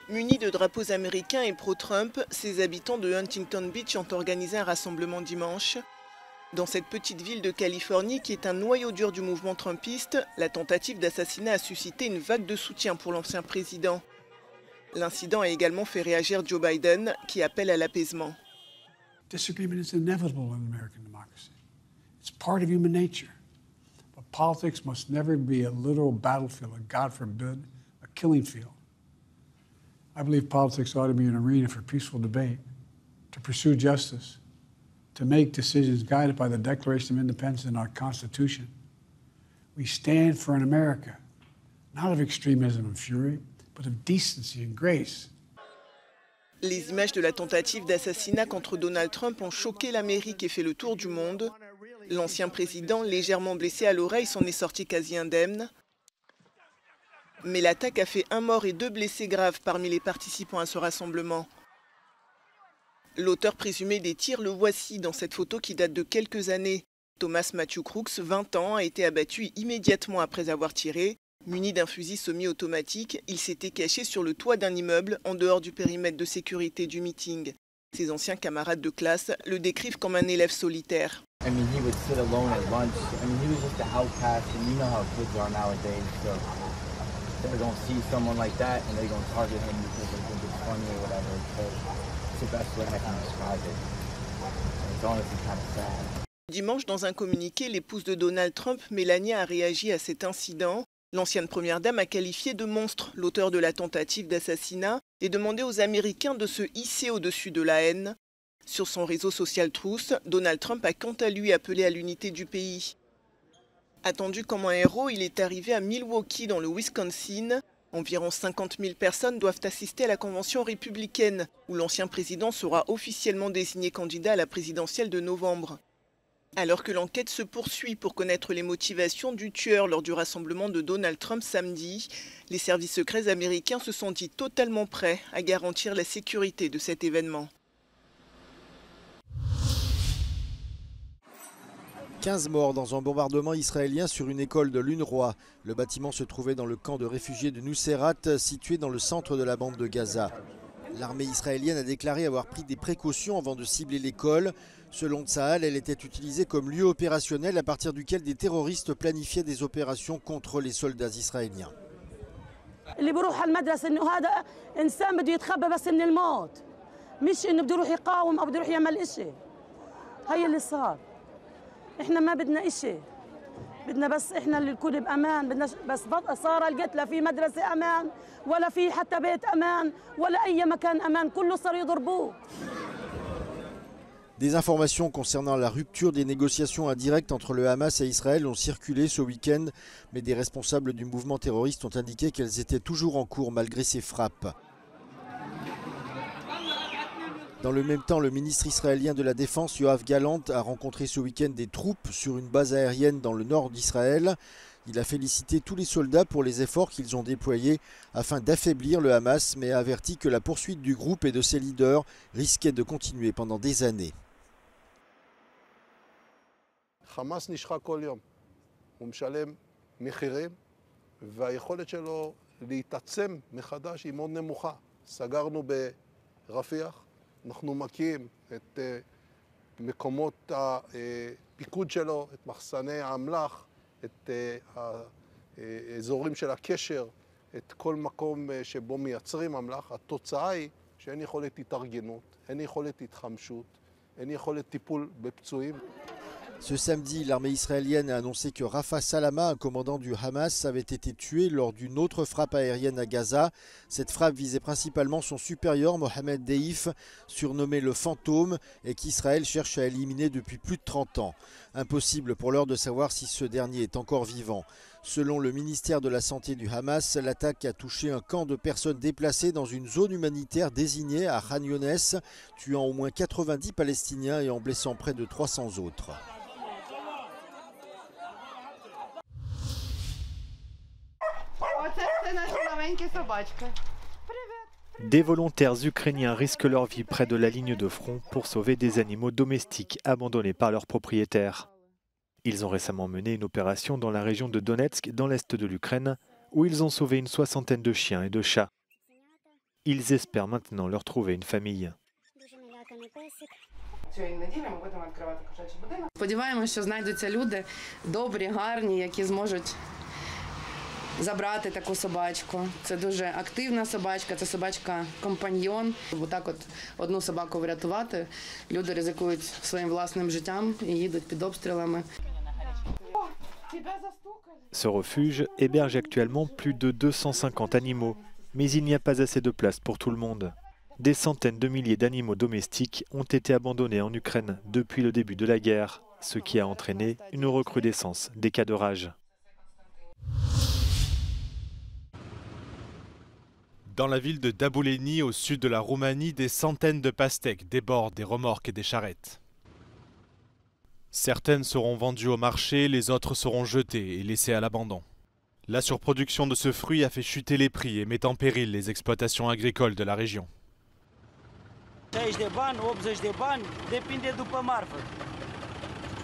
Munis de drapeaux américains et pro-Trump, ces habitants de Huntington Beach ont organisé un rassemblement dimanche. Dans cette petite ville de Californie qui est un noyau dur du mouvement trumpiste, la tentative d'assassinat a suscité une vague de soutien pour l'ancien président. L'incident a également fait réagir Joe Biden, qui appelle à l'apaisement. Disagreement is inevitable in American democracy. It's part of human nature. But politics must never be a literal battlefield, and God forbid, a killing field. I believe politics ought to be an arena for peaceful debate, to pursue justice, to make decisions guided by the Declaration of Independence and our Constitution. We stand for an America, not of extremism and fury, but of decency and grace. Les images de la tentative d'assassinat contre Donald Trump ont choqué l'Amérique et fait le tour du monde. L'ancien président, légèrement blessé à l'oreille, s'en est sorti quasi indemne. Mais l'attaque a fait 1 mort et 2 blessés graves parmi les participants à ce rassemblement. L'auteur présumé des tirs, le voici dans cette photo qui date de quelques années. Thomas Matthew Crooks, 20 ans, a été abattu immédiatement après avoir tiré. Muni d'un fusil semi-automatique, il s'était caché sur le toit d'un immeuble en dehors du périmètre de sécurité du meeting. Ses anciens camarades de classe le décrivent comme un élève solitaire. Dimanche, dans un communiqué, l'épouse de Donald Trump, Melania, a réagi à cet incident. L'ancienne première dame a qualifié de monstre l'auteur de la tentative d'assassinat et demandé aux Américains de se hisser au-dessus de la haine. Sur son réseau social Truth, Donald Trump a quant à lui appelé à l'unité du pays. Attendu comme un héros, il est arrivé à Milwaukee dans le Wisconsin. Environ 50 000 personnes doivent assister à la convention républicaine, où l'ancien président sera officiellement désigné candidat à la présidentielle de novembre. Alors que l'enquête se poursuit pour connaître les motivations du tueur lors du rassemblement de Donald Trump samedi, les services secrets américains se sont dit totalement prêts à garantir la sécurité de cet événement. 15 morts dans un bombardement israélien sur une école de l'UNRWA. Le bâtiment se trouvait dans le camp de réfugiés de Nuseirat, situé dans le centre de la bande de Gaza. L'armée israélienne a déclaré avoir pris des précautions avant de cibler l'école. Selon Tsahal, elle était utilisée comme lieu opérationnel à partir duquel des terroristes planifiaient des opérations contre les soldats israéliens. احنا ما بدنا إشي بدنا بس احنا اللي نكون بامان بدنا بس صار القتلى في مدرسه امان ولا في حتى بيت امان ولا اي مكان امان كله صار يضربوه. Des informations concernant la rupture des négociations indirectes entre le Hamas et Israël ont circulé ce week-end, mais des responsables du mouvement terroriste ont indiqué qu'elles étaient toujours en cours malgré ces frappes. Dans le même temps, le ministre israélien de la Défense, Yoav Gallant, a rencontré ce week-end des troupes sur une base aérienne dans le nord d'Israël. Il a félicité tous les soldats pour les efforts qu'ils ont déployés afin d'affaiblir le Hamas, mais a averti que la poursuite du groupe et de ses leaders risquait de continuer pendant des années. חמאס נשחק כל יום, הוא משלם מחירים והיכולת שלו להתעצם מחדש היא מאוד נמוכה. סגרנו ברפיח, אנחנו מקים את מקומות הפיקוד שלו, את מחסני האמל"ח, את האזורים של הקשר, את כל מקום שבו מייצרים אמל"ח. התוצאה היא שאין יכולת התארגנות, אין יכולת התחמשות, אין יכולת טיפול בפצועים. Ce samedi, l'armée israélienne a annoncé que Rafa Salama, un commandant du Hamas, avait été tué lors d'une autre frappe aérienne à Gaza. Cette frappe visait principalement son supérieur, Mohamed Deif, surnommé le fantôme, et qu'Israël cherche à éliminer depuis plus de 30 ans. Impossible pour l'heure de savoir si ce dernier est encore vivant. Selon le ministère de la Santé du Hamas, l'attaque a touché un camp de personnes déplacées dans une zone humanitaire désignée à Khan Younes, tuant au moins 90 Palestiniens et en blessant près de 300 autres. Des volontaires ukrainiens risquent leur vie près de la ligne de front pour sauver des animaux domestiques abandonnés par leurs propriétaires. Ils ont récemment mené une opération dans la région de Donetsk, dans l'est de l'Ukraine, où ils ont sauvé une soixantaine de chiens et de chats. Ils espèrent maintenant leur trouver une famille. Сподіваємося, що знайдуться люди добрі, гарні, які зможуть забрати таку собачку. Це дуже активна собачка, це собачка-компаньйон. Бо так от одну собаку врятувати, люди ризикують своїм власним життям і їдуть під обстрілами. Ce refuge héberge actuellement plus de 250 animaux, mais il n'y a pas assez de place pour tout le monde. Des centaines de milliers d'animaux domestiques ont été abandonnés en Ukraine depuis le début de la guerre, ce qui a entraîné une recrudescence des cas de rage. Dans la ville de Dabouleni, au sud de la Roumanie, des centaines de pastèques débordent des remorques et des charrettes. Certaines seront vendues au marché, les autres seront jetées et laissées à l'abandon. La surproduction de ce fruit a fait chuter les prix et met en péril les exploitations agricoles de la région. 60 de bani, 80 de bani, depinde după marfă.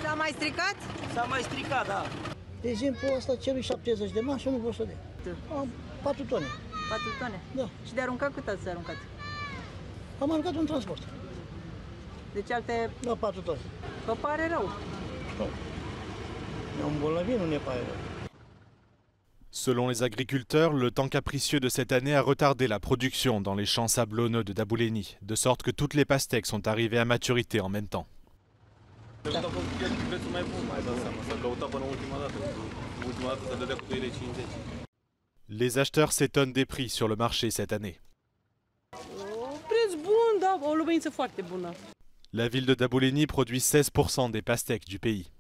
S-a mai stricat? S-a mai stricat, da. De exemplu, ăsta celui 70 de bani și nu vreau să dea. Am 4 tone. 4 tone? Da. Și de aruncat cât ați aruncat? Am aruncat un transport. Deci alte... Da, 4 tone. Vă pare rău? Nu. Ne-am îmbolnăvit, nu ne pare rău. Selon les agriculteurs, le temps capricieux de cette année a retardé la production dans les champs sablonneux de Dabouleni, de sorte que toutes les pastèques sont arrivées à maturité en même temps. Les acheteurs s'étonnent des prix sur le marché cette année. La ville de Dabouleni produit 16% des pastèques du pays.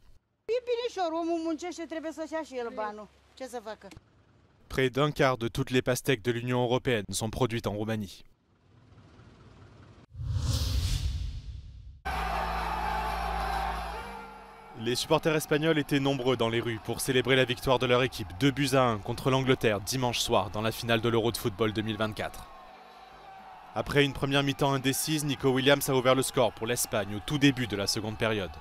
Près d'un quart de toutes les pastèques de l'Union européenne sont produites en Roumanie. Les supporters espagnols étaient nombreux dans les rues pour célébrer la victoire de leur équipe 2-1 contre l'Angleterre dimanche soir dans la finale de l'Euro de football 2024. Après une première mi-temps indécise, Nico Williams a ouvert le score pour l'Espagne au tout début de la seconde période.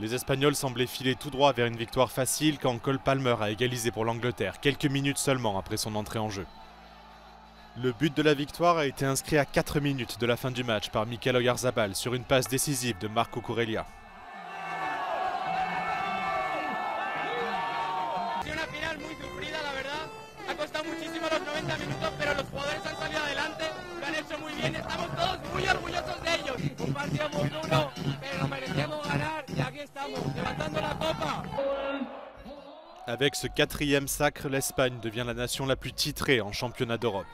Les Espagnols semblaient filer tout droit vers une victoire facile quand Cole Palmer a égalisé pour l'Angleterre, quelques minutes seulement après son entrée en jeu. Le but de la victoire a été inscrit à 4 minutes de la fin du match par Mikel Oyarzabal sur une passe décisive de Marco Cucurella. Avec ce 4e sacre, l'Espagne devient la nation la plus titrée en championnat d'Europe.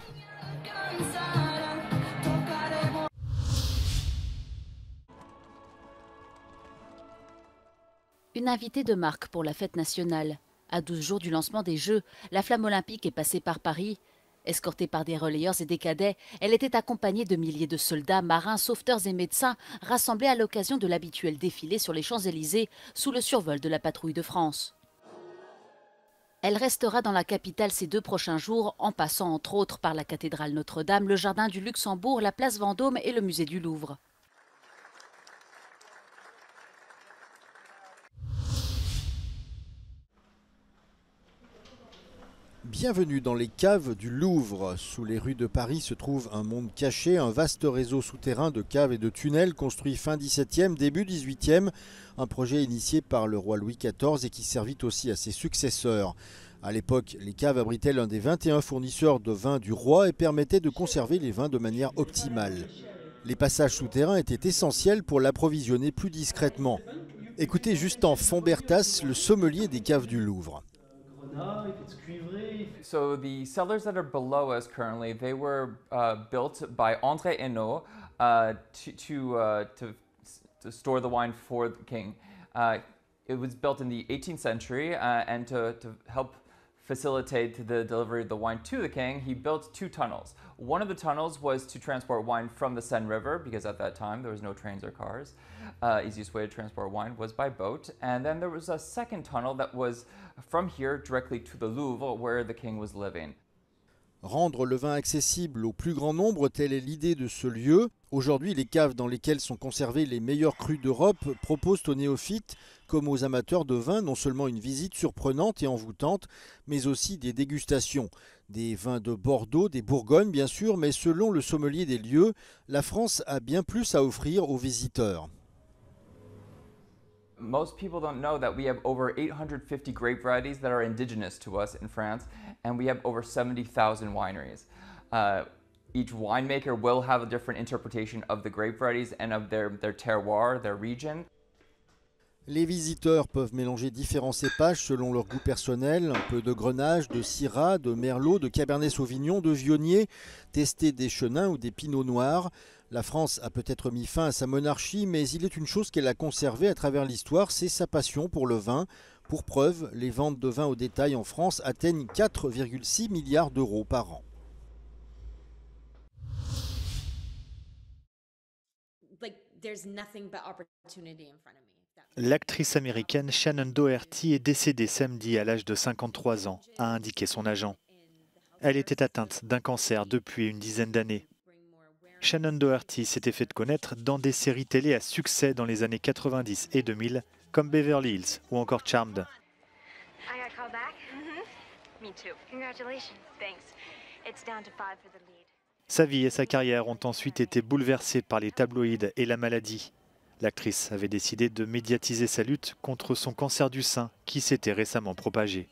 Une invitée de marque pour la fête nationale. À 12 jours du lancement des Jeux, la flamme olympique est passée par Paris. Escortée par des relayeurs et des cadets, elle était accompagnée de milliers de soldats, marins, sauveteurs et médecins rassemblés à l'occasion de l'habituel défilé sur les Champs-Élysées sous le survol de la patrouille de France. Elle restera dans la capitale ces 2 prochains jours en passant entre autres par la cathédrale Notre-Dame, le jardin du Luxembourg, la place Vendôme et le musée du Louvre. Bienvenue dans les caves du Louvre. Sous les rues de Paris se trouve un monde caché, un vaste réseau souterrain de caves et de tunnels construit fin 17e, début 18e. Un projet initié par le roi Louis XIV et qui servit aussi à ses successeurs. À l'époque, les caves abritaient l'un des 21 fournisseurs de vin du roi et permettaient de conserver les vins de manière optimale. Les passages souterrains étaient essentiels pour l'approvisionner plus discrètement. Écoutez Justin Fonbertas, le sommelier des caves du Louvre. So the cellars that are below us currently, they were built by André Hainaut to store the wine for the king. It was built in the 18th century and to help facilitate the delivery of the wine to the king, he built 2 tunnels. One of the tunnels was to transport wine from the Seine River, because at that time there was no trains or cars. Easiest way to transport wine was by boat. And then there was a second tunnel that was from here directly to the Louvre, where the king was living. Rendre le vin accessible au plus grand nombre, telle est l'idée de ce lieu. Aujourd'hui, les caves dans lesquelles sont conservés les meilleurs crus d'Europe proposent aux néophytes, comme aux amateurs de vin, non seulement une visite surprenante et envoûtante, mais aussi des dégustations. Des vins de Bordeaux, des Bourgognes bien sûr, mais selon le sommelier des lieux, la France a bien plus à offrir aux visiteurs. Most people don't know that we have over 850 grape varieties that are indigenous to us in France, and we have over 70,000 wineries. Each winemaker will have a different interpretation of the grape varieties and of their terroir, their region. Les visiteurs peuvent mélanger différents cépages selon leur goût personnel, un peu de Grenache, de Syrah, de Merlot, de Cabernet Sauvignon, de Viognier, tester des Chenins ou des Pinots noirs. La France a peut-être mis fin à sa monarchie, mais il est une chose qu'elle a conservée à travers l'histoire, c'est sa passion pour le vin. Pour preuve, les ventes de vin au détail en France atteignent 4,6 milliards d'euros par an. L'actrice américaine Shannon Doherty est décédée samedi à l'âge de 53 ans, a indiqué son agent. Elle était atteinte d'un cancer depuis une dizaine d'années. Shannon Doherty s'était fait connaître dans des séries télé à succès dans les années 90 et 2000, comme Beverly Hills ou encore Charmed. Sa vie et sa carrière ont ensuite été bouleversées par les tabloïds et la maladie. L'actrice avait décidé de médiatiser sa lutte contre son cancer du sein qui s'était récemment propagé.